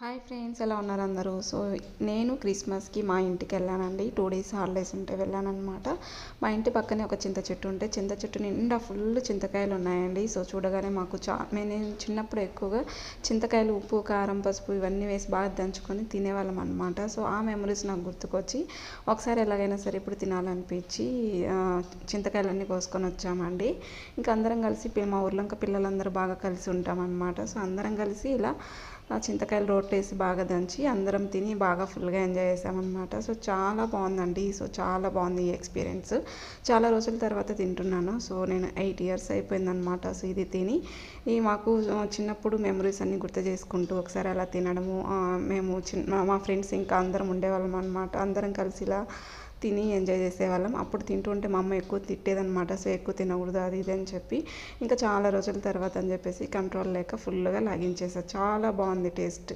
Hi friends, ఎలా ఉన్నారు అందరూ? సో నేను క్రిస్మస్కి మా ఇంటికి వెళ్ళానండి. 2 డేస్ హాలిడేస్ ఉంటే వెళ్ళానమాట. మా ఇంటి పక్కనే ఒక చింత చెట్టు ఉంటే చింత చెట్టు నిండా ఫుల్ చింతకాయలు ఉన్నాయండి. సో చూడగానే మాకు నేను చిన్నప్పుడు ఎక్కువగా చింతకాయలు ఉప్పు కారం పసుపు ఇవన్నీ వేసి బాగా దంచుకొని తినేవాళ్ళం అనమాట. సో ఆ మెమరీస్ నాకు గుర్తుకొచ్చి ఒకసారి ఎలాగైనా సరే ఇప్పుడు తినాలనిపించి చింతకాయలన్నీ కోసుకొని వచ్చామండి. ఇంకా అందరం కలిసి మా ఊర్లో ఇంకా పిల్లలందరూ బాగా కలిసి ఉంటామన్నమాట. సో అందరం కలిసి ఇలా చింతకాయలు రోట్టేసి బాగా దంచి అందరం తిని బాగా ఫుల్గా ఎంజాయ్ చేసామన్నమాట. సో చాలా బాగుందండి. సో చాలా బాగుంది ఈ ఎక్స్పీరియన్స్. చాలా రోజుల తర్వాత తింటున్నాను. సో నేను 8 ఇయర్స్ అయిపోయిందనమాట. సో ఇది తిని మాకు చిన్నప్పుడు మెమరీస్ అన్నీ గుర్తు చేసుకుంటూ ఒకసారి అలా తినడము, మేము మా ఫ్రెండ్స్ ఇంకా అందరం ఉండేవాళ్ళం అనమాట. అందరం కలిసి ఇలా తిని ఎంజాయ్ చేసేవాళ్ళం. అప్పుడు తింటుంటే మా అమ్మ ఎక్కువ తిట్టేదనమాట. సో ఎక్కువ తినకూడదు అది ఇది అని చెప్పి ఇంకా చాలా రోజుల తర్వాత అని చెప్పేసి కంట్రోల్ లేక ఫుల్గా లాగించేసా. చాలా బాగుంది టేస్ట్.